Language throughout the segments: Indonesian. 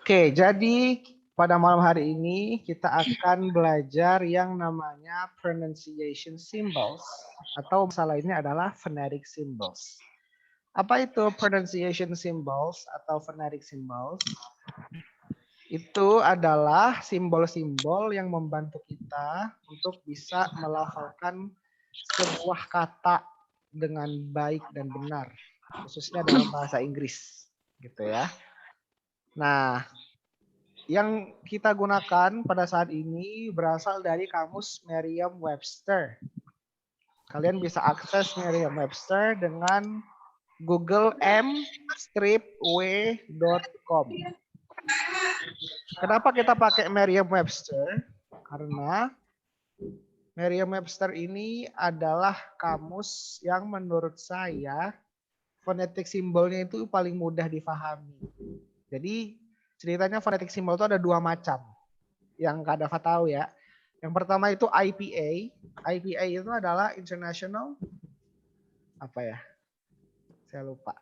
Oke, jadi pada malam hari ini kita akan belajar yang namanya pronunciation symbols atau masalah ini adalah phonetic symbols. Apa itu pronunciation symbols atau phonetic symbols? Itu adalah simbol-simbol yang membantu kita untuk bisa melafalkan sebuah kata dengan baik dan benar, khususnya dalam bahasa Inggris, gitu ya. Nah, yang kita gunakan pada saat ini berasal dari kamus Merriam-Webster. Kalian bisa akses Merriam-Webster dengan Google m-w.com. Kenapa kita pakai Merriam-Webster? Karena Merriam-Webster ini adalah kamus yang menurut saya fonetik simbolnya itu paling mudah difahami. Jadi ceritanya fonetik simbol itu ada dua macam yang Kak Dava tahu ya. Yang pertama itu IPA. IPA itu adalah International apa ya? Saya lupa.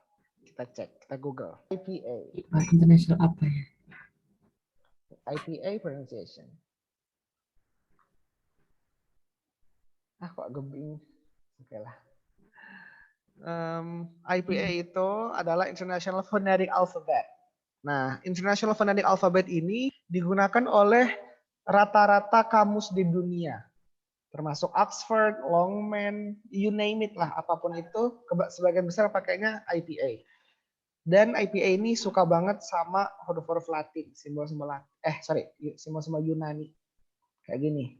Kita cek, kita Google. IPA. International apa ya? IPA pronunciation. Kok gebing. Oke lah. IPA itu adalah International Phonetic Alphabet. Nah, International Phonetic Alphabet ini digunakan oleh rata-rata kamus di dunia. Termasuk Oxford, Longman, you name it lah, apapun itu, sebagian besar pakainya IPA. Dan IPA ini suka banget sama huruf-huruf Latin, simbol-simbol simbol-simbol Yunani. Kayak gini.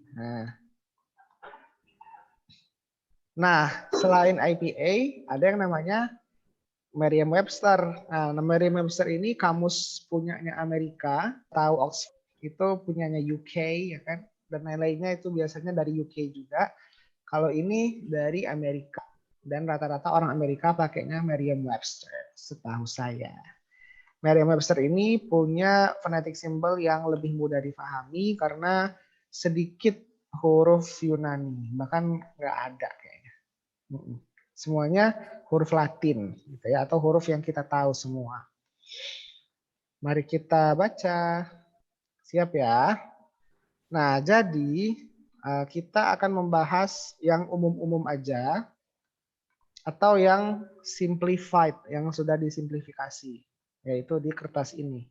Nah, selain IPA, ada yang namanya Merriam-Webster. Nah, Merriam-Webster ini kamus punyanya Amerika, tahu Oxford itu punyanya UK, ya kan? Dan lain-lainnya itu biasanya dari UK juga. Kalau ini dari Amerika. Dan rata-rata orang Amerika pakainya Merriam-Webster, setahu saya. Merriam-Webster ini punya phonetic symbol yang lebih mudah difahami karena sedikit huruf Yunani, bahkan nggak ada kayaknya. Semuanya huruf Latin, gitu ya, atau huruf yang kita tahu semua. Mari kita baca. Siap ya? Nah, jadi kita akan membahas yang umum-umum aja atau yang simplified, yang sudah disimplifikasi, yaitu di kertas ini.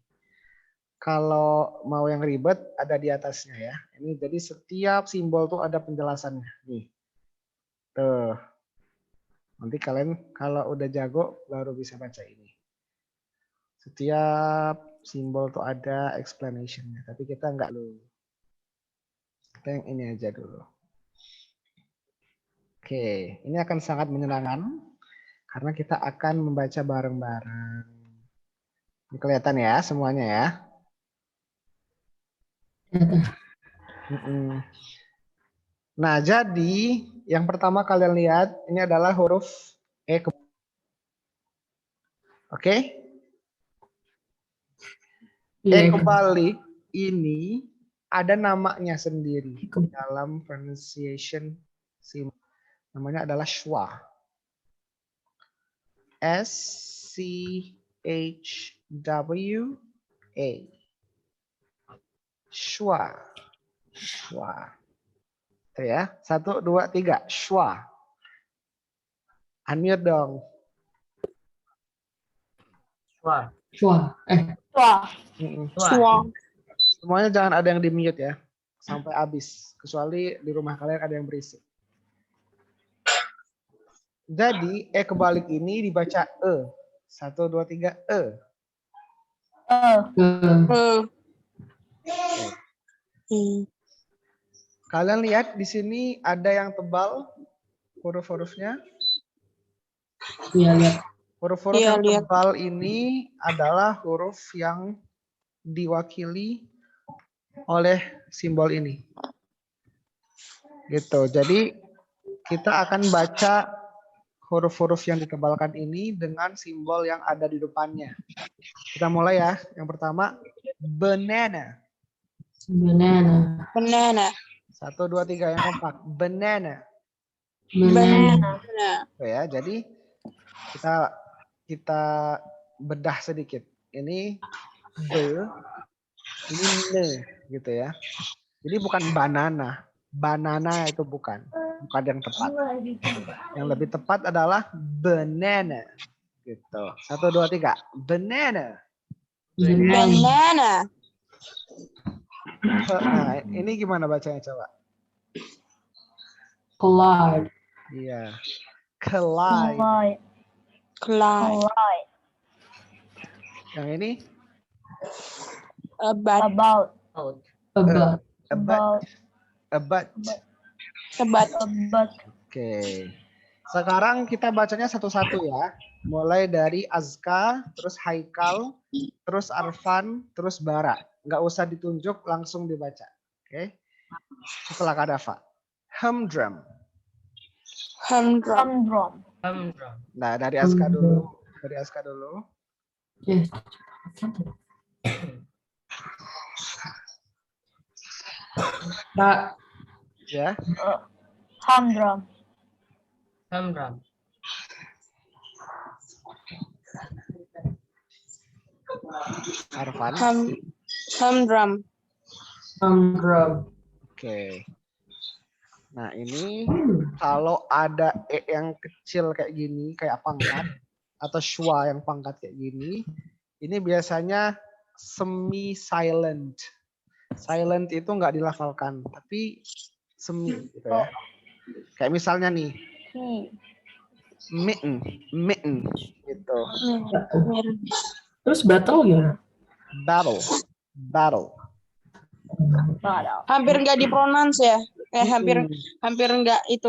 Kalau mau yang ribet ada di atasnya ya. Ini jadi setiap simbol tuh ada penjelasannya. Nih. Tuh. Nanti kalian kalau udah jago baru bisa baca ini. Setiap simbol tuh ada explanation-nya, tapi kita nggak dulu. Kita yang ini aja dulu. Oke, ini akan sangat menyenangkan karena kita akan membaca bareng-bareng. Ini kelihatan ya semuanya ya. Nah, jadi yang pertama kalian lihat ini adalah huruf E. Oke? E kebalik ini ada namanya sendiri dalam pronunciation symbol. Namanya adalah schwa. S-C-H-W-A. Schwa. Schwa. Itu ya. 1, 2, 3. Schwa. Unmute dong. Schwa. Schwa. Schwa. Semuanya jangan ada yang di mute ya. Sampai habis. Kecuali di rumah kalian ada yang berisik. Jadi E kebalik ini dibaca E. 1, 2, 3. E. Kalian lihat di sini ada yang tebal huruf-hurufnya. Iya, lihat. Huruf-huruf yang tebal ini adalah huruf yang diwakili oleh simbol ini. Gitu. Jadi kita akan baca huruf-huruf yang ditebalkan ini dengan simbol yang ada di depannya. Kita mulai ya. Yang pertama, banana. Banana. 1, 2, 3 yang kompak. Banana. Banana. Ya, jadi kita bedah sedikit. Ini the, ini ne gitu ya. Jadi bukan banana. Banana itu bukan yang tepat. Yang lebih tepat adalah banana. Gitu. 1, 2, 3. Banana. Banana. Nah, ini gimana bacanya coba? Collide. Iya. Collide. Collide. Yang ini? About. About. About. About. Oke. Sekarang kita bacanya satu-satu ya. Mulai dari Azka, terus Haikal, terus Arfan, terus Bara. Nggak usah ditunjuk, langsung dibaca. Oke. Setelah Kak Dava. Humdrum. Humdrum. Nah, dari Azka dulu. Dari Azka dulu. Yes. Kak, Ya. Humdrum. Arfan. Humdrum. Oke. Nah, ini kalau ada E yang kecil kayak gini, kayak pangkat, atau schwa yang pangkat kayak gini, ini biasanya semi-silent. Silent itu nggak dilafalkan, tapi semi gitu ya. Kayak misalnya nih, mitten gitu. terus battle ya? Battle. Hampir nggak dipronounce ya. Hampir nggak itu,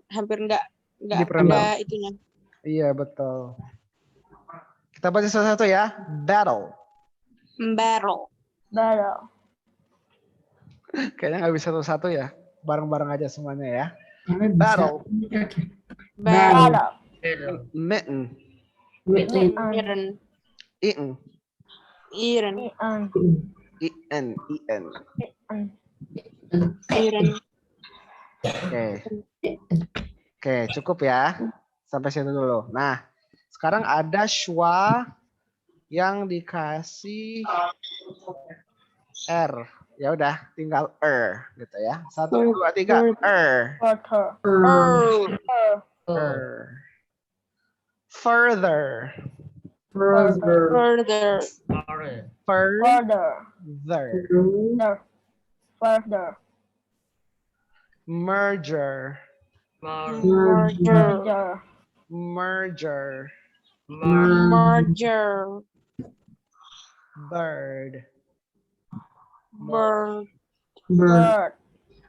hampir nggak ada itunya. Iya, betul. Kita baca satu-satu ya. Battle. Kayaknya nggak bisa satu-satu ya. Bareng-bareng aja semuanya ya. Battle. Mitten. Ien. Oke, cukup ya. Sampai situ dulu. Nah, sekarang ada schwa yang dikasih R. Ya udah, tinggal gitu ya. 1, 2, 3. Further. Merger.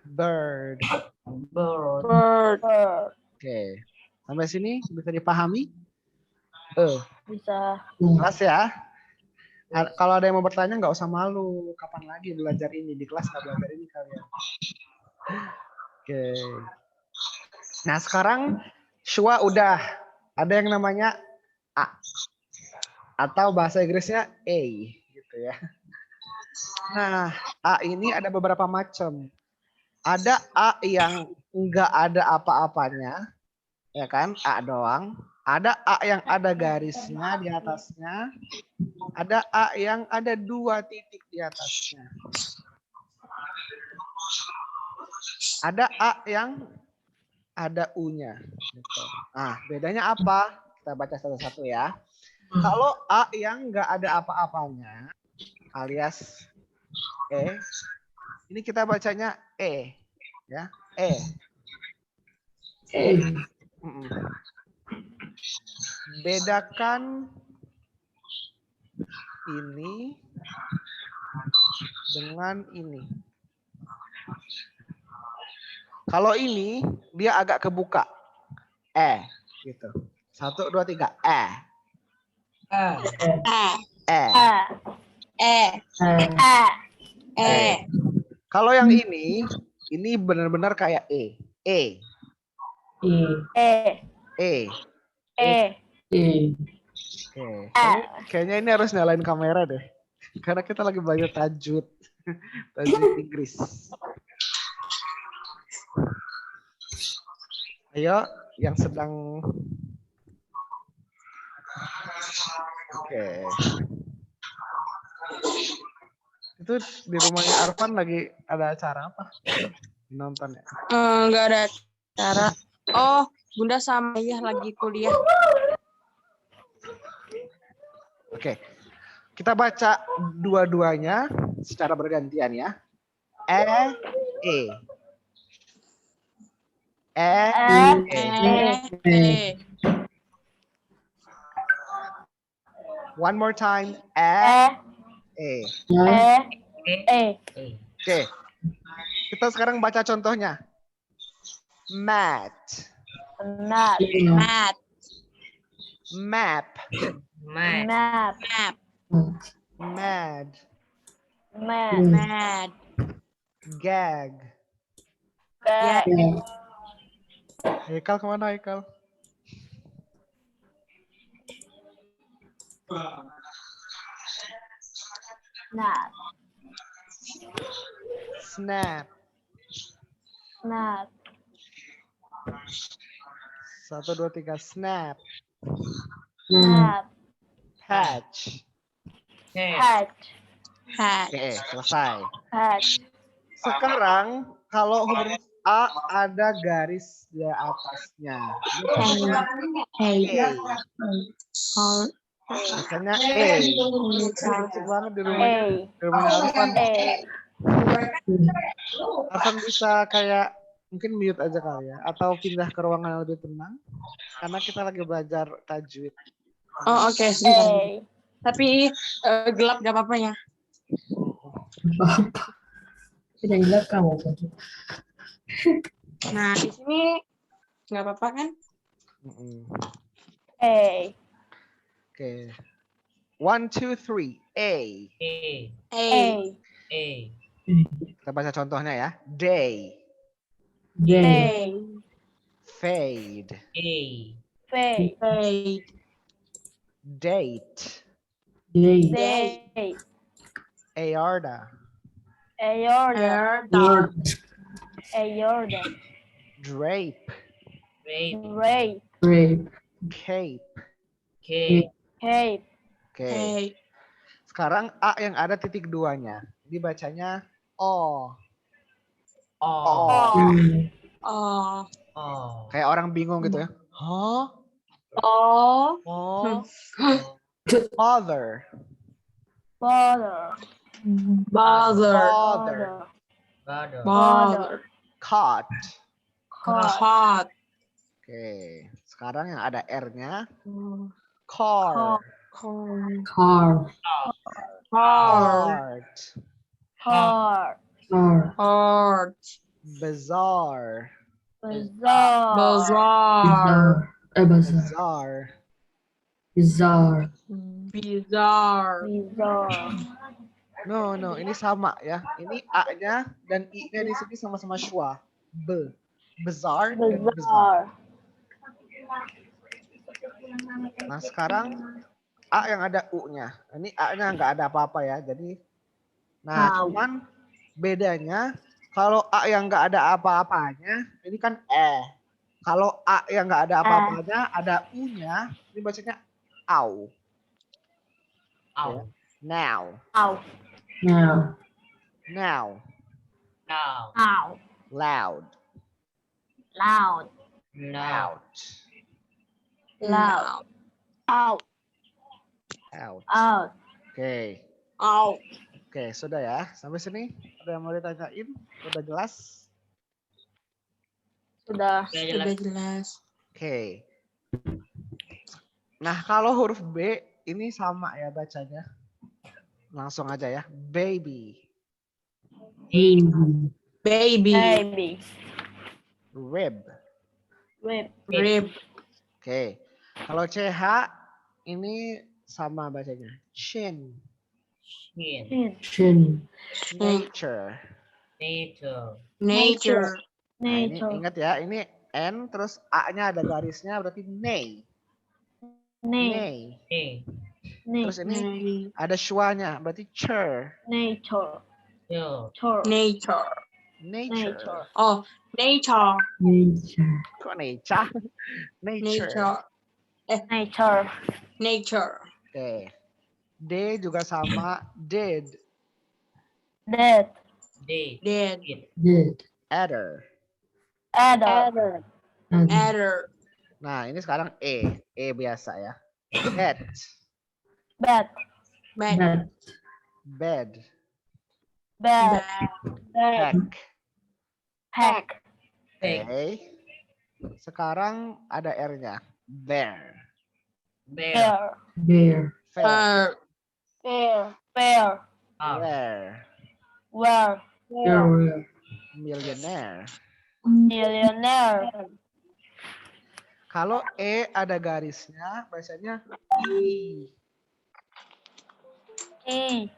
Bird. Oke. Sampai sini bisa dipahami? Bisa. Jelas ya? Kalau ada yang mau bertanya nggak usah malu. Kapan lagi belajar ini? Di kelas nggak belajar ini kalian. Oke. Nah sekarang schwa udah. Ada yang namanya A. Atau bahasa Inggrisnya A. Gitu ya. Nah A ini ada beberapa macam. Ada A yang nggak ada apa-apanya. Ya kan? A doang. Ada A yang ada garisnya di atasnya. Ada A yang ada 2 titik di atasnya. Ada A yang ada U-nya. Nah, bedanya apa? Kita baca satu-satu ya. Kalau A yang nggak ada apa-apanya, alias E, ini kita bacanya E. Ya, E. Bedakan ini dengan ini. Kalau ini dia agak kebuka. Gitu. 1, 2, 3. Kalau yang ini benar-benar kayak E. Kayaknya ini harus nyalain kamera deh. Karena kita lagi belajar tajwid. Tajwid Inggris. Ayo yang sedang Oke. Itu di rumahnya Arfan lagi ada acara apa? Nonton ya? Nggak ada acara. Oh, Bunda sama Ayah lagi kuliah. Oke. Kita baca dua-duanya secara bergantian ya. E. One more time. E. Oke. Kita sekarang baca contohnya. Mat. Map. Map. Map. Mad. Mad. Gag. Haikal kemana Haikal? Snap. 1, 2, 3. Snap. Patch. Oke, selesai. Sekarang kalau huruf A ada garis di atasnya. Misalnya E. Cantik banget di rumahnya Arfan. Arfan bisa kayak mungkin mute aja kali ya, atau pindah ke ruangan yang lebih tenang karena kita lagi belajar tajwid. Oh, oke. Sebentar. Tapi gelap gak apa-apa ya. Tidak gelap kamu. Nah, di sini nggak apa-apa kan? Oke. 1, 2, 3. A. Kita baca contohnya ya. Day. Fade. Date. Aorta. Drape. Cape. Oke. Sekarang A yang ada titik 2-nya. Ini bacanya O. Kayak orang bingung gitu ya. Hah? Father. Caught. Oke. Sekarang yang ada R-nya. Car. Heart. Bazaar. No, ini sama ya. Ini A-nya dan I-nya di sini sama-sama schwa. Besar dan besar. Nah, sekarang A yang ada U-nya. Ini A-nya nggak ada apa-apa ya. Jadi, cuman bedanya kalau A yang nggak ada apa-apanya, ini kan Kalau A yang nggak ada apa-apanya, ada U-nya, ini bacanya au. Now. Loud. Out. Oke, sudah ya. Sampai sini ada yang mau ditanyain? Sudah jelas? Sudah jelas. Oke. Nah, kalau huruf B ini sama ya bacanya. Langsung aja ya. Baby. Rib. Oke. Kalau CH ini sama bacanya. Chin. Nature. Nah, ini ingat ya, ini N terus A-nya ada garisnya berarti nay. Terus ini ada schwa-nya berarti cher. Nature. Oh, nature. Kok nature? Nature. Nature. Oke. D juga sama. Did. Dead. D. Dead. Dead. Adder. Adder. Adder. Adder. Nah, ini sekarang E. E biasa ya. Bed. Bed. Bed. Bed. Bed. Bed. Hack. Hack. Oke. Sekarang ada R-nya. Bear. Bear. Bear. Fair. Fair. Fair. Where. Where. Where. Millionaire. Millionaire. Kalau E ada garisnya, biasanya I. E.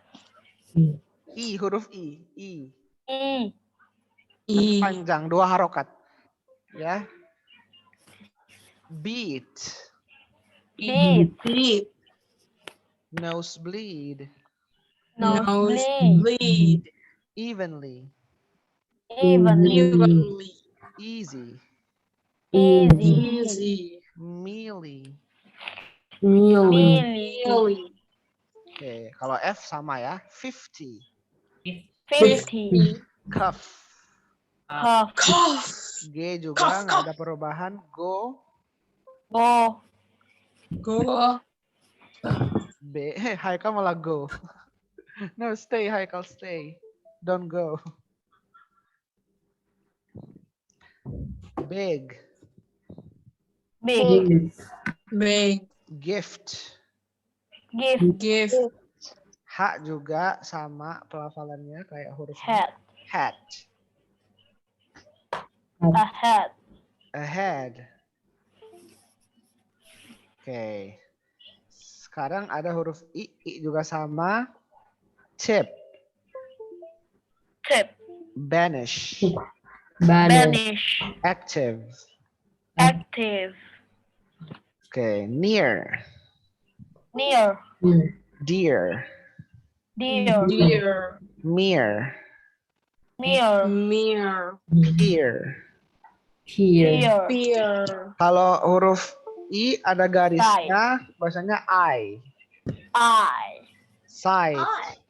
I, huruf I. I. E. E. Panjang, 2 harokat. Ya. Beat. Beat. Beat. Nosebleed. Nosebleed. Bleed. Evenly. Evenly. Evenly. Easy. Easy. Easy. Mealy. Mealy. Mealy. Oke, kalau F sama ya. 50. 50. Cuff. Cuff. Cough. G juga nggak ada perubahan. Go. Go. Go. B. Haikal malah go. No, stay Haikal, stay. Don't go. Big. Big. Big. Gift. Gift. Gift. H juga sama pelafalannya kayak huruf Hat. hat. A hat. Ahead. Oke. Sekarang ada huruf I. I juga sama. Tip. Tip. Banish. Banish. Active. Active. Oke. Near. Near. Dear. Dear. Dear. Mere. Near. Mere. Here. Here. Fear. Kalau huruf I ada garisnya, bahasanya I. I. Side. Side.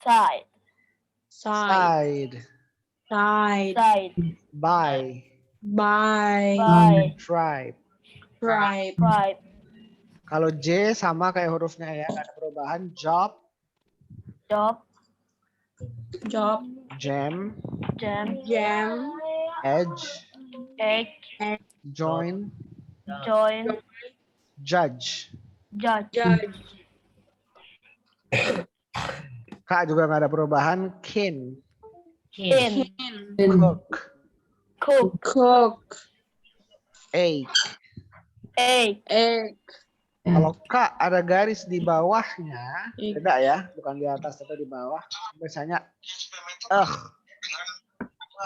Side. Side. Side. Side. By. By. By. Tribe. Tribe. Tribe. Kalau J sama kayak hurufnya ya, nggak ada perubahan. Job. Job. Job. Jam. Jam. Jam. Edge. Egg. Join. Join. Judge. Judge. Judge. K juga nggak ada perubahan. Kin. In. Cook. Cook. Cook. Egg. Egg. Egg. Kalau K ada garis di bawahnya, beda ya, bukan di atas atau di bawah. Biasanya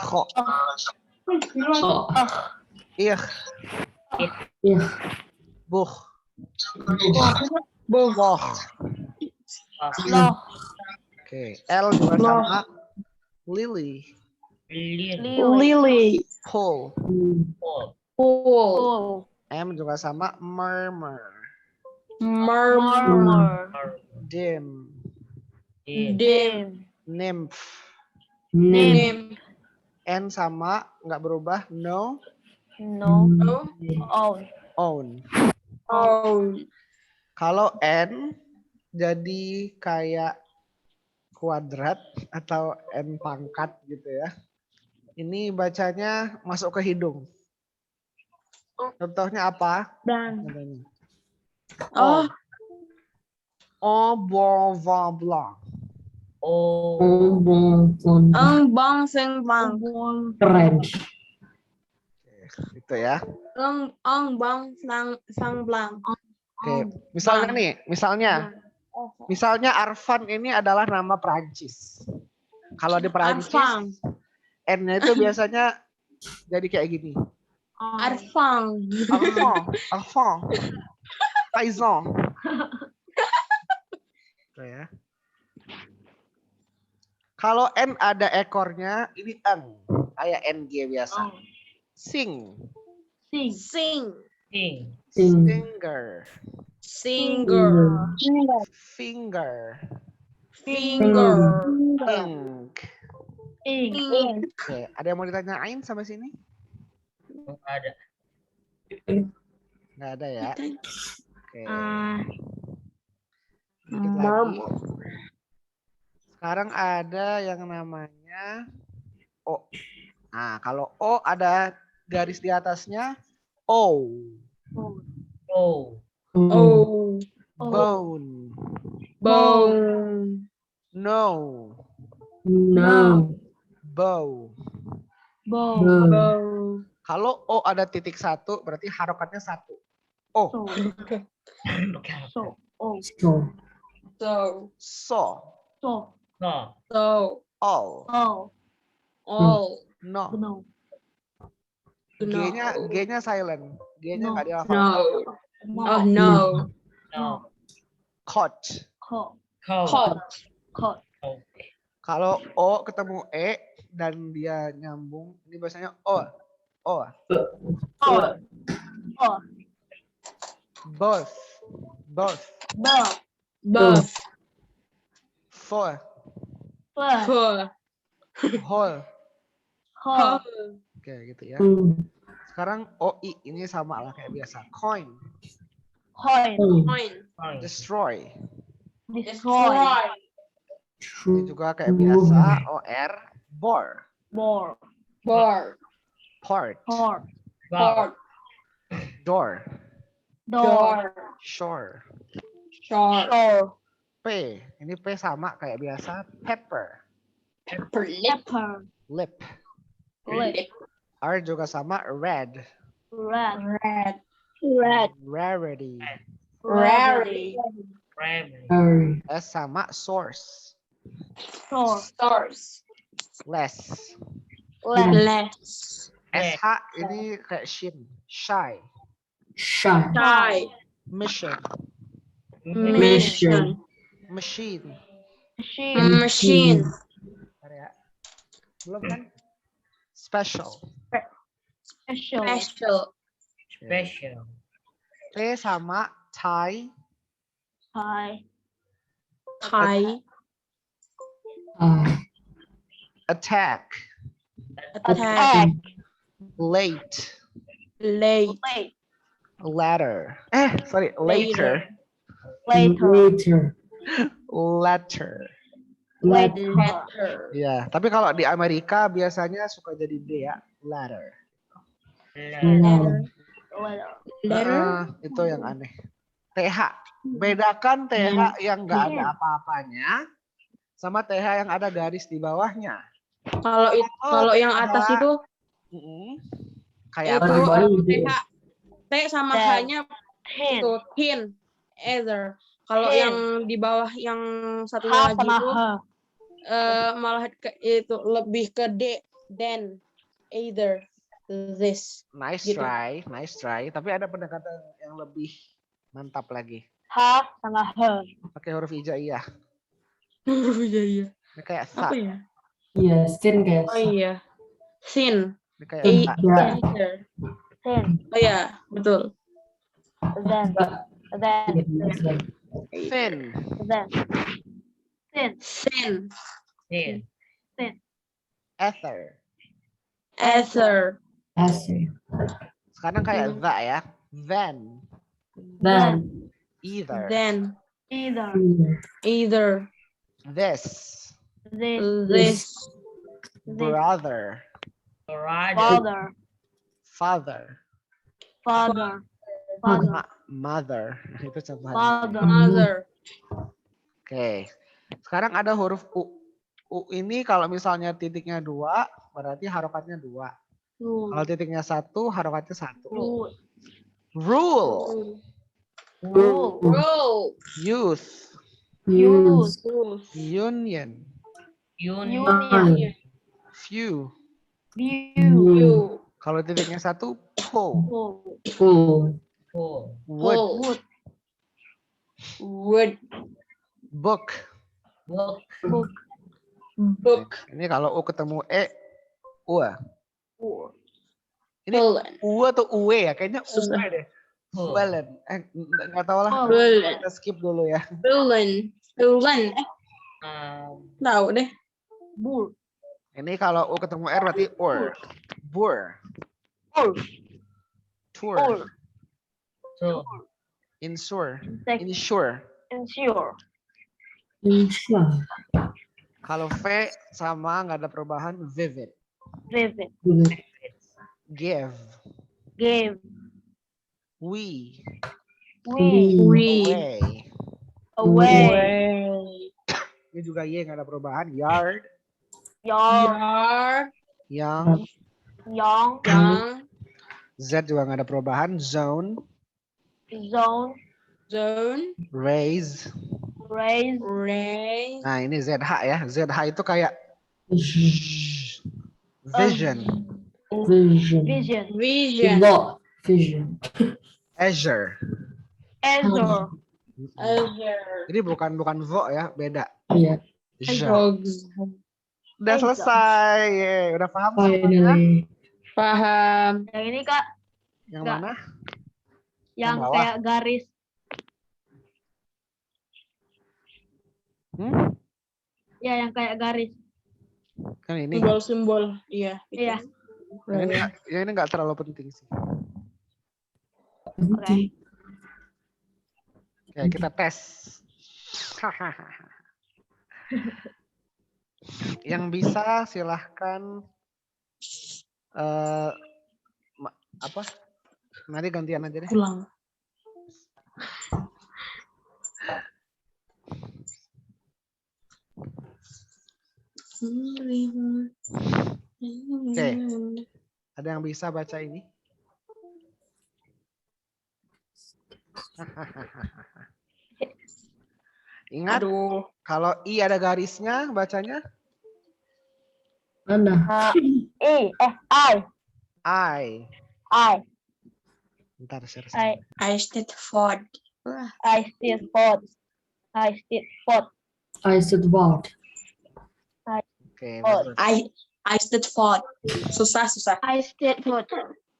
kok, ih, buh, boh. Loh. Oke, L juga sama. Lily, Lily. pull. Pool. Pool. M juga sama. Murmur, Murmur. dim, Dim. nymph. Nim. N sama, nggak berubah. No, No. No. Own. own. Own. Kalau N jadi kayak kuadrat atau N pangkat gitu ya. Ini bacanya masuk ke hidung. Contohnya apa? Dan. Oh. Oh, blah, blah, blah. Ang bang seng bang. French. Gitu ya. Ang bang sang blang. Oke, misalnya nih, misalnya Arfan ini adalah nama Perancis. Kalau di Perancis, Arfan. N-nya itu biasanya jadi kayak gini. Arfan. Arfan. Paisan. Gitu ya. Kalau N ada ekornya, ini eng. Kayak NG biasa. Sing. Sing. Singer. Singer. Finger. Finger. Ink. Ink. Oke, ada yang mau ditanyain sampai sini? Ada. Nggak ada ya? Oke. Ah, Dikit lagi. Sekarang ada yang namanya O. Nah, kalau O ada garis di atasnya, O. Oh. Oh. Bone. Bone. No. No. Bow. Bow. Bone. Kalau O ada titik satu, berarti harokatnya satu. O. So. Oh. So. So. So. No. So. All. Oh. All. No. No. G-nya silent. G-nya No. nggak dihafal. No. No. Oh no. No. Caught. Caught. Cold. Caught. Okay. Kalau O ketemu E dan dia nyambung, ini biasanya O. O. Oh. Oh. Both. Both. Bow. Buff. For. Fur. Full. Whole. Hole. Oke, gitu ya. Sekarang OI ini sama lah kayak biasa. Coin. Coin. Coin. Fine. Destroy. Destroy. Ini juga kayak biasa. OR. Bore. More. Board. Part. Port. Wow. Door. Door. Shore. Short. Shore. P. Ini P sama kayak biasa. Pepper. Pepper. Pepper. Lip. Lip. R juga sama. Red. Red. Red. Red. Rarity. Rarity. Primary. S sama. Source. Store. Stars. Less. Less. Less. SH ini kayak shin. Shy. Shy. Mission. Mission. Machine. Machine. Machine. Bentar ya. Belum kan? Special. Special. Special. Special. T sama. Tie. Tie. Tie. Attack. Attack. Late. Late. Late. Ladder. Sorry. Later. Later. Letter. Letter. Ya, tapi kalau di Amerika biasanya suka jadi D ya. Ladder. Letter. Itu yang aneh. TH. Bedakan TH yang nggak ada apa-apanya sama TH yang ada garis di bawahnya. Kalau yang atas itu Kayak itu apa? TH. T sama H-nya Hen. itu hin. Either. Kalau Hin. yang di bawah yang satunya H lagi sama itu H. malah itu lebih ke D. Then. Either. This. Nice Gitu. try, nice try. Tapi ada pendekatan yang lebih mantap lagi. H sama H. Pakai huruf hijaiyah. Iya. Ini kayak Apa tha. ya? Iya, sin guys. Oh iya. Sin. Ini kayak tha. Either. Sin. Oh iya, betul. Then. Thin. Sin. Sin. Sin. Ether. Ether. Sekarang kayak tha ya. Then. Either. Then. Either. Either. This. This. Brother. Alright. Father. Father. Father. Mother. Itu contohnya. Father. Mother. Oke. Sekarang ada huruf U. U ini kalau misalnya titiknya 2, berarti harokatnya 2. Kalau titiknya 1, harokatnya 1. Rule. Rule. Youth. Union. Union. Few. You. Kalau titiknya 1, pull. Full. Wood. Wood. Book. Book. Ini kalau U ketemu E, U. Ini Bullet. U atau UE ya? Kayaknya UE deh. Who? Belen. Nggak tahu lah. Belen. Kita skip dulu ya. Bulan. Bulan. Tahu deh. Bull. Ini kalau U ketemu R berarti or. Bur. Bull. Tour. Bull. So, Insure. Insect. Insure. Ensure. insure. Kalau V sama nggak ada perubahan. Vivid. Vivid. Give. Give. We. We. Away. Away. Ini juga Y nggak ada perubahan. Yard. Yard. Young. Young. Yang. Z juga nggak ada perubahan. Zone. Zone. Zone. Raise. Raise. Raise. Nah ini ZH ya. ZH itu kayak vision. Vision. Vision. Vision. Vision. Azure. Azure. Azure. Jadi bukan vo ya, beda. Iya. Azure. Dogs. Udah selesai. Yeay, udah paham semuanya? Finally. Paham. Yang ini Kak, Yang Nggak. mana? yang bawah. kayak garis. Hmm? Ya, yang kayak garis. Yang ini. Simbol-simbol. Iya. Iya. Yang ini nggak terlalu penting sih. Oke. Oke, kita tes. Yang bisa silahkan apa? Nanti gantian aja deh. Pulang. Oke. Ada yang bisa baca ini? Ingat, Aduh. kalau I ada garisnya, bacanya Mana? I. I. I. Bentar, share. I stayed Ford. I still fought. I still fought. I said what? Oke, Oh. bagus. I stayed Ford. Susah. I still fought.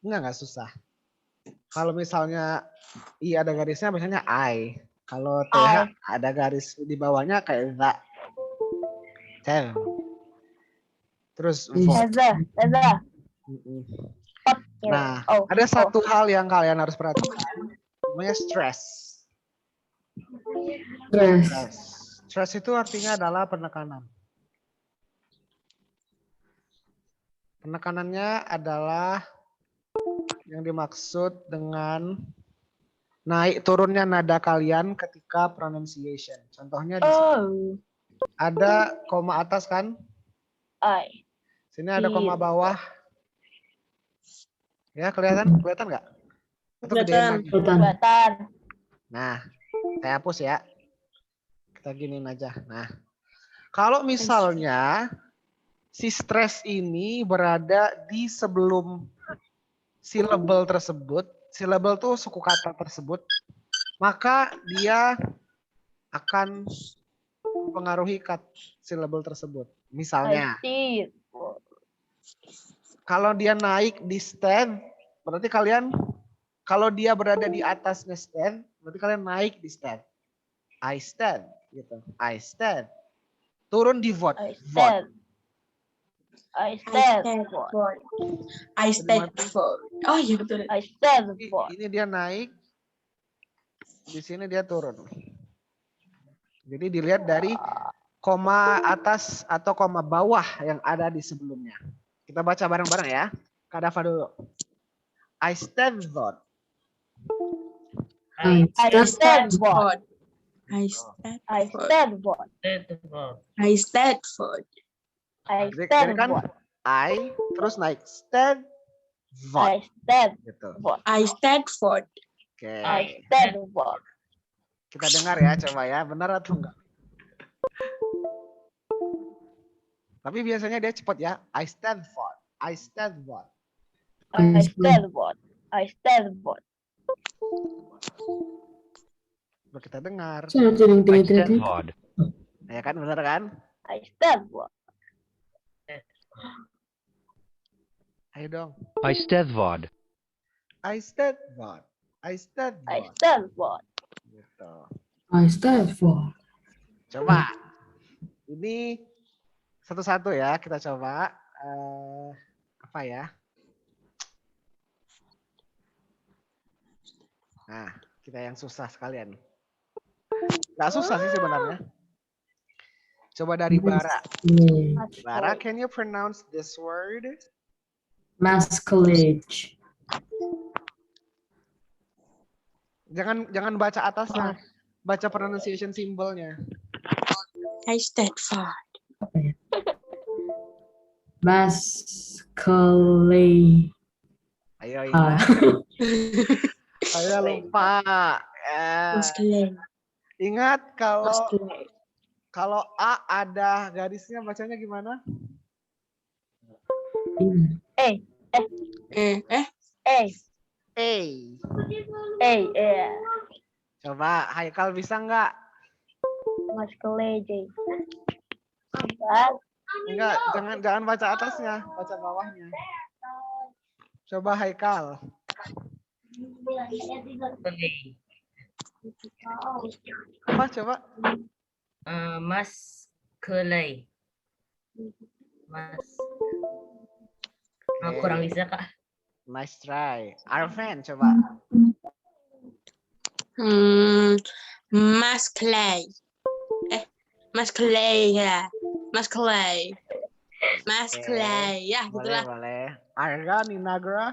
Nggak susah. Kalau misalnya I ada garisnya, biasanya I. Kalau TH ada garis di bawahnya kayak the. Ten. Terus vote. Leza. Nah, ada satu hal yang kalian harus perhatikan. Namanya stress. Stress. Stress itu artinya adalah penekanan. Penekanannya adalah yang dimaksud dengan naik turunnya nada kalian ketika pronunciation. Contohnya di sini. Ada koma atas kan? I. Sini ada koma bawah. Ya, kelihatan nggak? Atau gedein lagi? Kelihatan. Nah, saya hapus ya. Kita giniin aja. Nah, kalau misalnya si stres ini berada di sebelum syllable tersebut, syllable tuh suku kata tersebut, maka dia akan mempengaruhi syllable tersebut. Misalnya, kalau dia naik di stand, berarti kalian, kalau dia berada di atasnya stand, berarti kalian naik di stand. I stand, gitu. I stand. Turun di vote. I stand. I stand. I stand for. Oh iya betul. I stand for. Ini dia naik, di sini dia turun. Jadi dilihat dari koma atas atau koma bawah yang ada di sebelumnya. Kita baca bareng-bareng ya. Kak Dava dulu. I stand for. I stand for. I I stand for. I stand for. I Jadi stand kan for. I terus naik stand for. I stand Gitu. for. I stand for. Oke. I stand for. Kita dengar ya, coba ya. Benar atau enggak? Tapi biasanya dia cepat ya. I stand for. I stand for. I stand for. I stand for. Coba kita dengar. Ya kan, benar kan? I stand for. Ayo dong. I stand for. I stand for. I study I what? stand for. Gitu. I stand for. Coba. Ini satu-satu ya kita coba. Apa ya? Nah, kita yang susah sekalian. Nggak susah sih sebenarnya. Coba dari Bara. Bara, can you pronounce this word? Masculage. Jangan baca atasnya. Baca pronunciation simbolnya. I stand for. Apa ya? Masculate. Ayo ingat. Saya lupa. Masculine. Ingat Masculine. kalau A ada garisnya bacanya gimana? A. Eh. A. A. A. Coba Haikal bisa nggak? Masculine. Enggak, jangan baca atasnya, baca bawahnya. Coba Haikal. Apa coba? Masculay. Kurang bisa kak. Nice try. Arven coba. Masculine. Masculine ya. Masculine. Masculine. Ya, Boleh, gitulah. boleh. Arga, Ninagra.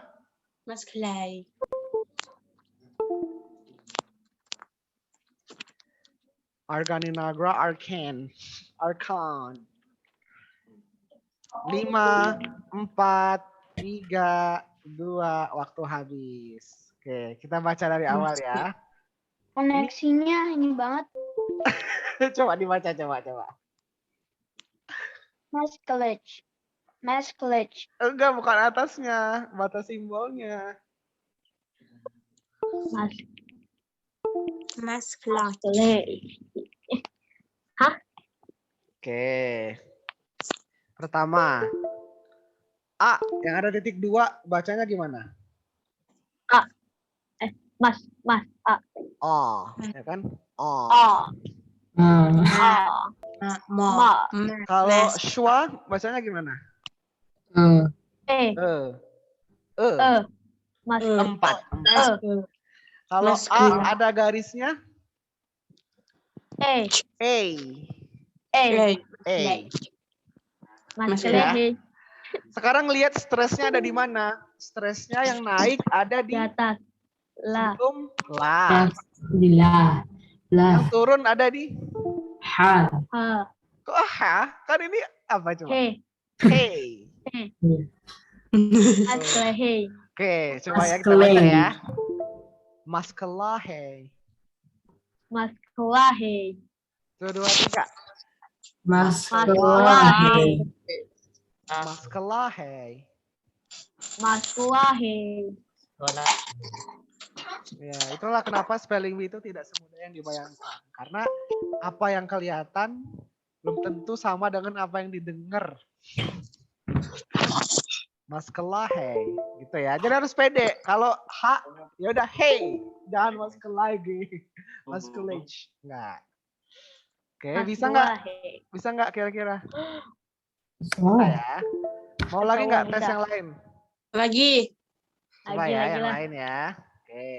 Masculine. Arga, Ninagra, Arkan. 5, 4, 3, 2, waktu habis. Oke, kita baca dari awal ya. Koneksinya ini banget. Coba dibaca, coba. Masculage. Enggak, bukan atasnya. Baca simbolnya. Masculine. Oke. Pertama. A, yang ada titik 2, bacanya gimana? A. O, ya kan? O. Kalau shwa, bacanya gimana? E. Empat. Kalau A ada garisnya? A. Masculine. Sekarang lihat stresnya ada di mana? Stresnya yang naik ada di Di atas. La. sebelum la. Yang La. turun ada di Ha. Ha. kok ha? Kan ini apa coba? He. Hey. Masculine. Oke, coba ya kita baca ya. Maskelahe. 2, 1, 2, 3. Masculage. Maskelahe. Sholat. Ya, itulah kenapa spelling bee itu tidak semudah yang dibayangkan. Karena apa yang kelihatan belum tentu sama dengan apa yang didengar. Maskelahe, gitu ya. Jadi harus pede. Kalau H, ya udah hey, jangan maskelage. Maskelage. Enggak. Oke, bisa nggak? Bisa nggak kira-kira? Bisa ya. Mau lagi nggak tes yang lain? Lagi. Coba Lagi, ya, lagi yang lah. lain ya. Oke.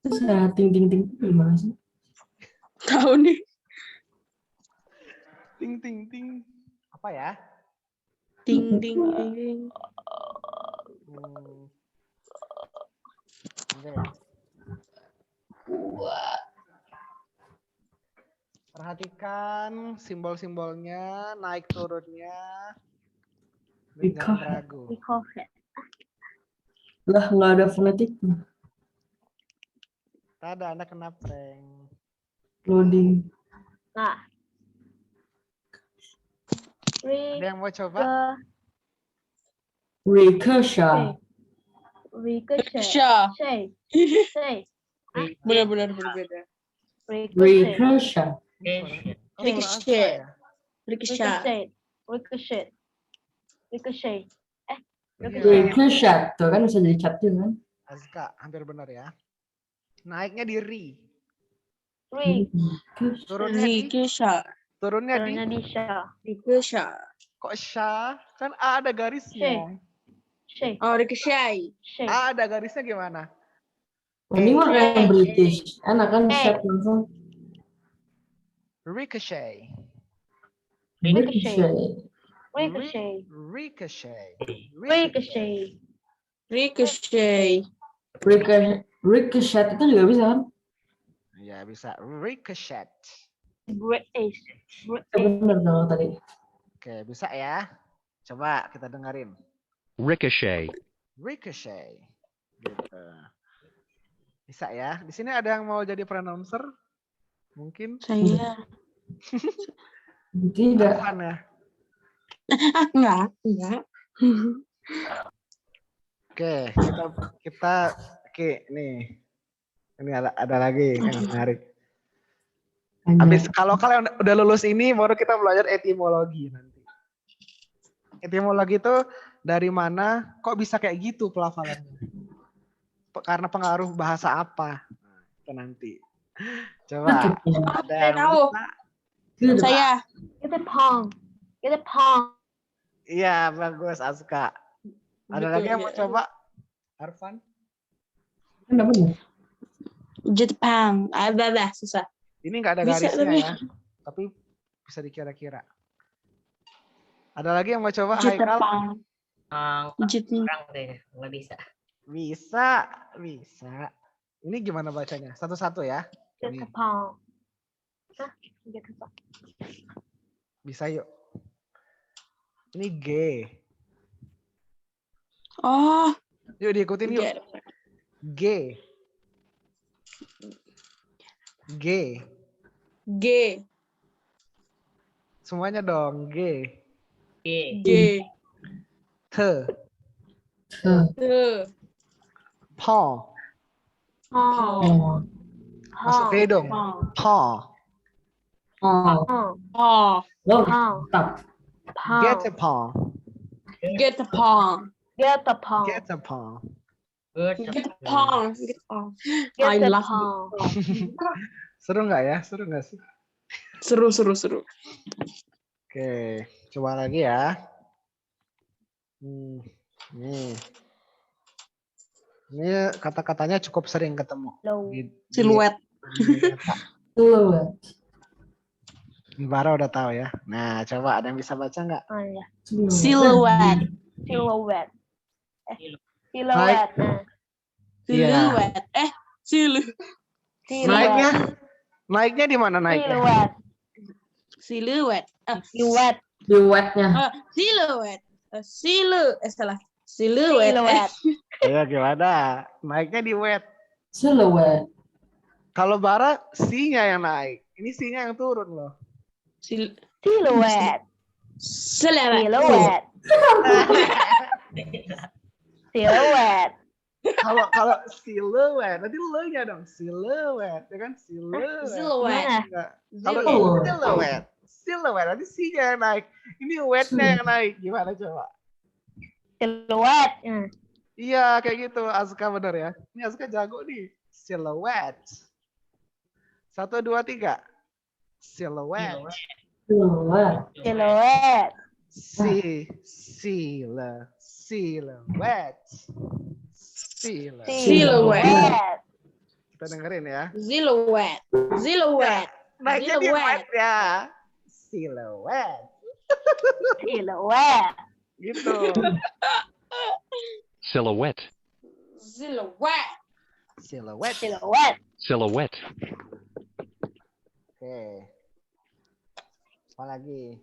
Saya ting gimana sih? Tahu nih. Ting. Apa ya? Ting. Oke. Perhatikan simbol-simbolnya, naik turunnya. Dan jangan ragu. Lah, nggak ada fonetiknya. Ada anak kena prank. Loading. Nah. Ada yang mau coba? Ricochet. Ricochet. Benar-benar berbeda. Ricochet. Ricochet. Ricochet. Ricochet. Ricochet tuh kan bisa jadi chat juga kan. Azka, hampir benar ya. Naiknya di ri. Ri. Turunnya di Rikesha. turunnya di Turunnya di Sha. Rikesha. kok sha? Kan A ada garisnya. Shay. Oh, Ricochet. Shay. A ada garisnya gimana? Mending mah kayak yang British. Enak kan chat langsung. Ricochet. Ricochet. Ricochet. Ricochet. Ricochet. Ricochet. Ricochet itu juga bisa kan? Ya bisa ricochet. British. Ya, bener dong tadi. Oke, bisa ya. Coba kita dengerin. Ricochet. Ricochet. Gitu. Bisa ya. Di sini ada yang mau jadi pronouncer? Mungkin Saya. Tidak. Arfan ya. Enggak. Oke, kita oke nih. Ini ada lagi yang menarik. Habis kalau kalian udah lulus ini baru kita belajar etimologi nanti. Etimologi itu dari mana kok bisa kayak gitu pelafalannya? Karena pengaruh bahasa apa? Nah, itu nanti. Coba ada yang tahu. bisa? Saya. Itu Pong. Itu Pong. Iya, bagus Aska. Ada Betul, lagi yang mau ya. coba? Arfan? Kan bener. Jepang. Ada susah. Ini nggak ada Bisa, garisnya tapi- ya. Tapi bisa dikira-kira. Ada lagi yang mau coba Haikal? Jepang. Jepang. Kurang deh, nggak bisa. Bisa. Ini gimana bacanya? Satu-satu ya. Itu Ini Pong. Hah? Gitu Pak. bisa yuk. Ini G. Oh. Yuk diikutin yuk. G. G. G. Semuanya dong. G. Oke. G. T. T. P. Pong. Oh. Masuk ke hidung. P. Oh. Pong. Oh. Oh. Pong. Tetap. Get a Pong. P. Get the pong. Get the Pong. Get a P. Good. Get the pong. Get the pong. Get I the love Pong. Seru nggak ya? Seru nggak sih? Seru. Oke, coba lagi ya. Nih. Ini kata-katanya cukup sering ketemu. Low. Siluet. Silhouette. Bara udah tahu ya. Nah, coba ada yang bisa baca nggak? Oh ya. Silhouette. Silhouette. Naik. Silhouette. Silhouette. Silhouette. Naiknya di mana naiknya? Silhouette. Silhouette. Silhouette. Silhouette-nya. Silhouette. Salah. Silhouette. Silhouette. Ayo gimana? Naiknya di wet. Silhouette. Kalau bara C-nya yang naik. Ini C-nya yang turun loh. Silhouette. Silhouette. Silhouette. Kalau silhouette, nanti le-nya dong. Silhouette, ya kan? Silhouette. Silhouette. Enggak. Kalau Silhouette. silhouette. Silhouette, nanti C-nya yang naik. Ini wet-nya yang naik. Gimana coba? Silhouette. Iya, kayak gitu. Azka benar ya. Ini Azka jago nih. Silhouette. 1, 2, 3. Silhouette. Silhouette. Silhouette. Silhouette. Silhouette. Kita dengerin ya. Silhouette. Silhouette. Naiknya di Silhouette. wet ya. Silhouette. Silhouette. Gitu. Silhouette. Silhouette. Silhouette. Silhouette. Silhouette. Oke. Apa lagi?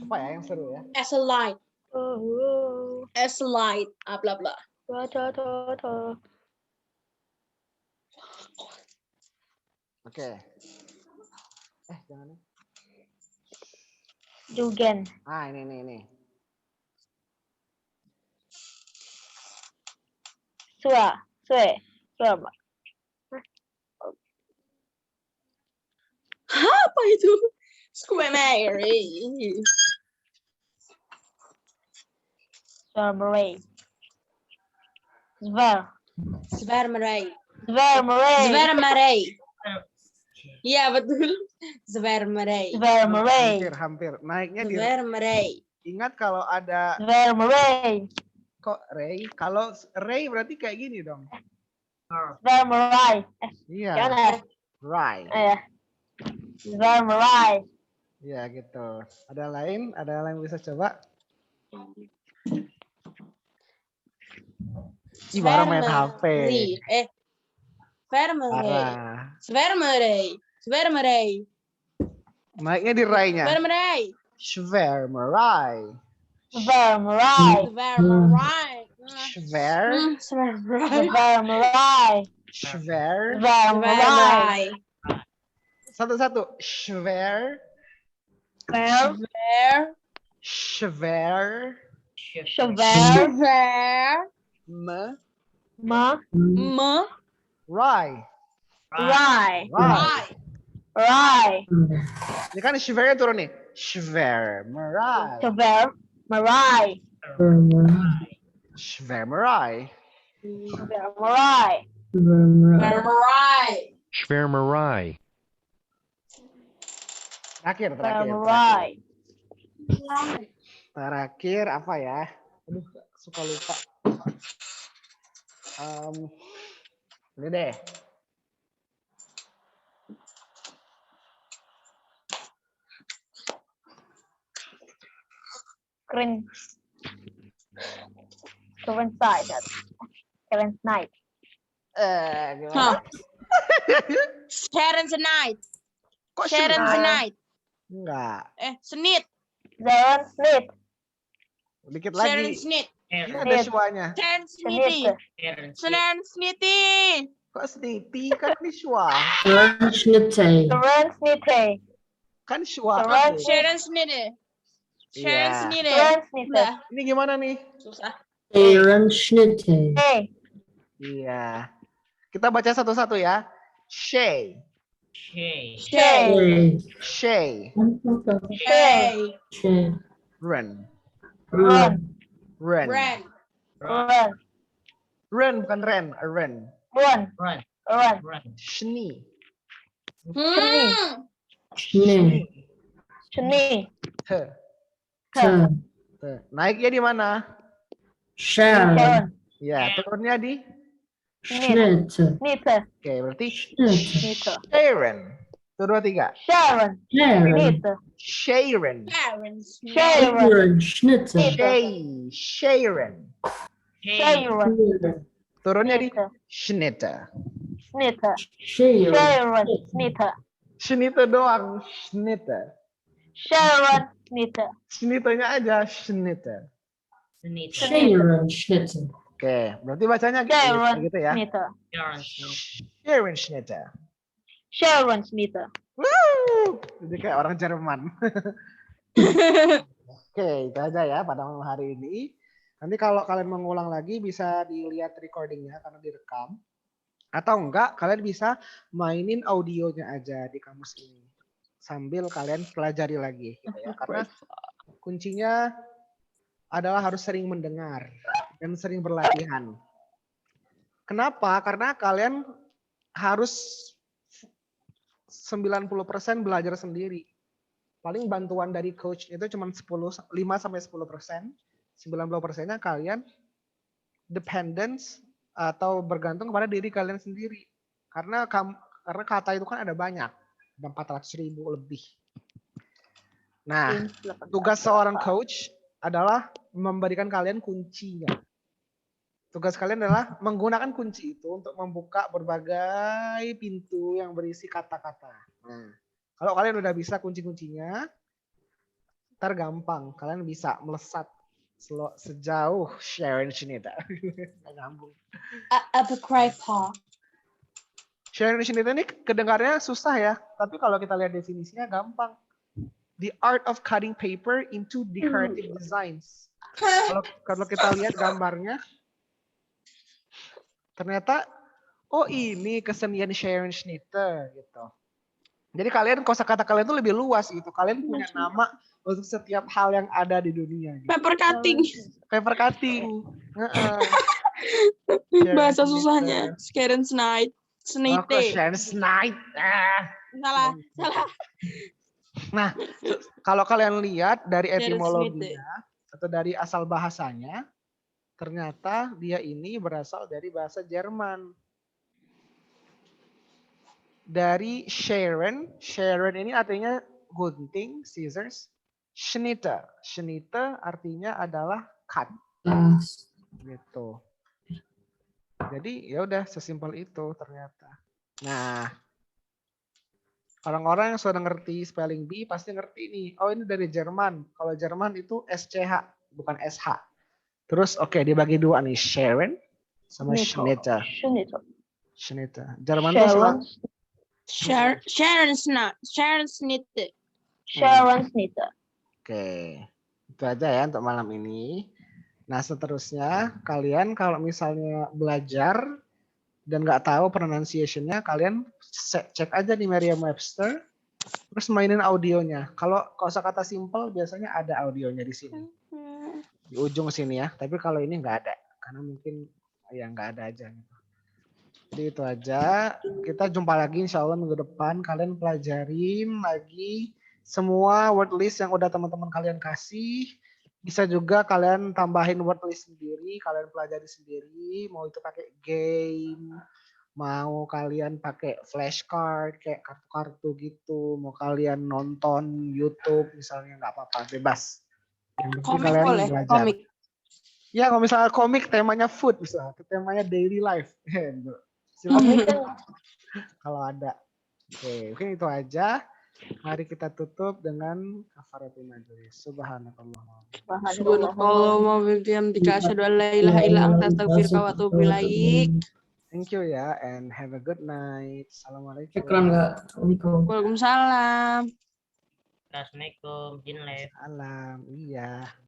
Apa ya yang seru ya? As a light. As a light. Blah blah. Oke. Jangan. Jugen. Ini. Sue. Sue. Sue. Apa itu? Squamary. Strawberry. Sver. Spermeray. Svermeray. Spermeray. Iya betul. Spermeray. Svermeray. Hampir. Naiknya di Spermeray. ingat kalau ada Svermeray. kok Ray. Kalau Ray berarti kayak gini dong. Svermeray. Iya. Gimana? Right. Svermeray. Iya gitu. Ada lain? Ada lain bisa coba? Gimana main HP? Spermeray. Parah. Spermeray. Spermeray. Naiknya di Ray-nya. Spermeray. Schwermerai. Svermeray. Spermeray. Schwer. Spermeray. Svermeray. Schwer. Svermeray. Satu-satu. Schwer. Sver. Schwer. Sver. Me. Ma. Rai. Rai. Rai. Rai. Ini kan schwer turun nih. Schwermerai. Svermeray. Schwermerai. Svermeray. Spermeray. Schwermerei. Terakhir. Svermeray. Terakhir apa ya? Aduh, suka lupa. Ini deh. Keren. Keren side. Keren night. Gimana? Sharon tonight. Kok Sharon Sharon? tonight. Enggak. Snit. Sharon Smith. Dikit Sharon lagi. Snit. Ini ada suanya. Sharon Snitty. Sharon Snitty. Kok sniti kan ini schwa. Schnitte. Sharon Smith. Kan schwa. Sharon Sharon Snitty. Sharon Iya. Snitty. Sharon Smith. Lah, Ini gimana nih? susah. Schnitte. Hey. Iya. Kita baca satu-satu ya. Shay. Shay. Shay. Shay. Hey. Run. Run. Run. Brand. Run. Run bukan ren. Run. Run. Run. Run. Run. Shni. Schne. Seni. He. He. He. Naiknya di mana? Sharon. Sharon. Ya, turunnya di. Schnitte. Smith. Oke, berarti Smith. Sharon. 2, 2, 3. Sharon. Sharon. Smith. Sharon. Sharon. Sharon. Sharon. Schnitte. Sharon. Sharon. Turunnya di Smith. Schnitte. Smith. Sharon. Sharon. Smith. Schnitte doang. Schnitte. Sharon Smith. Schnitte-nya aja Schnitte. Snit. Sharon. Schnitte. Oke, berarti bacanya Sharon gitu ya. Smith. Sharon Smith. Sharon Schnitte. Sharon Smith. Woo! Jadi kayak orang Jerman. Oke, itu aja ya pada malam hari ini. Nanti kalau kalian mengulang lagi bisa dilihat recordingnya karena direkam. Atau enggak, kalian bisa mainin audionya aja di kamus ini. Sambil kalian pelajari lagi. Gitu ya. Karena kuncinya adalah harus sering mendengar dan sering berlatihan. Kenapa? Karena kalian harus 90% belajar sendiri. Paling bantuan dari coach itu cuma 5-10%. 90%-nya kalian dependence atau bergantung kepada diri kalian sendiri. Karena kata itu kan ada banyak. Ada 400.000 lebih. Nah, tugas seorang coach adalah memberikan kalian kuncinya. Tugas kalian adalah menggunakan kunci itu untuk membuka berbagai pintu yang berisi kata-kata. Nah, kalau kalian udah bisa kunci-kuncinya, ntar gampang. Kalian bisa melesat sejauh Sharon Schnitte. Nggak nyambung. Apa Crypa? Sharon Schnitte ini kedengarannya susah ya, tapi kalau kita lihat definisinya gampang. The art of cutting paper into decorative designs. Kalau kita lihat gambarnya, ternyata oh ini kesenian Sharon Schnitte gitu. Jadi kalian kosakata kalian tuh lebih luas gitu. Kalian punya nama untuk setiap hal yang ada di dunia. Gitu. Paper cutting. Paper cutting. Heeh. Bahasa Sharon susahnya. Snider. Sharon Snide. Oh, kok Snite. Sharon Snider. Salah. Nah, kalau kalian lihat dari Sharon etimologinya atau dari asal bahasanya, ternyata dia ini berasal dari bahasa Jerman. Dari Sharon ini artinya gunting, scissors. Schnitte artinya adalah cut, Kelas. gitu. Jadi ya udah sesimpel itu ternyata. Nah, orang-orang yang sudah ngerti spelling bee pasti ngerti nih. Oh, ini dari Jerman. Kalau Jerman itu SCH, bukan SH. Terus oke, dibagi dua nih, Sharon sama Schnitte. Schnitte. Jerman tuh Sharon Snite. Sharon Snitter. Oke, itu aja ya untuk malam ini. Nah, seterusnya kalian kalau misalnya belajar dan nggak tahu pronunciation-nya, kalian cek aja di Merriam-Webster, terus mainin audionya. Kalau kosakata simple biasanya ada audionya di sini, di ujung sini ya. Tapi kalau ini nggak ada, karena mungkin ya nggak ada aja. Gitu. Jadi itu aja. Kita jumpa lagi insya Allah minggu depan. Kalian pelajarin lagi semua word list yang udah teman-teman kalian kasih. Bisa juga kalian tambahin word list sendiri, kalian pelajari sendiri, mau itu pakai game, mau kalian pakai flashcard kayak kartu-kartu gitu, mau kalian nonton YouTube misalnya nggak apa-apa, bebas. Yang penting Komik kalian boleh, belajar. komik. Ya kalau misalnya komik temanya food misalnya, temanya daily life. Komik kan Kalau ada. Oke, mungkin itu aja. Mari kita tutup dengan kafaratul majelis. Subhanallah. Subhanallah wa bihamdika asyhadu an la ilaha illa anta astaghfiruka wa atubu ilaik. Thank you ya, and have a good night. Assalamualaikum. Syukran Kak. Assalamualaikum. Waalaikumsalam. Assalamualaikum. Jin live. Salam. Iya.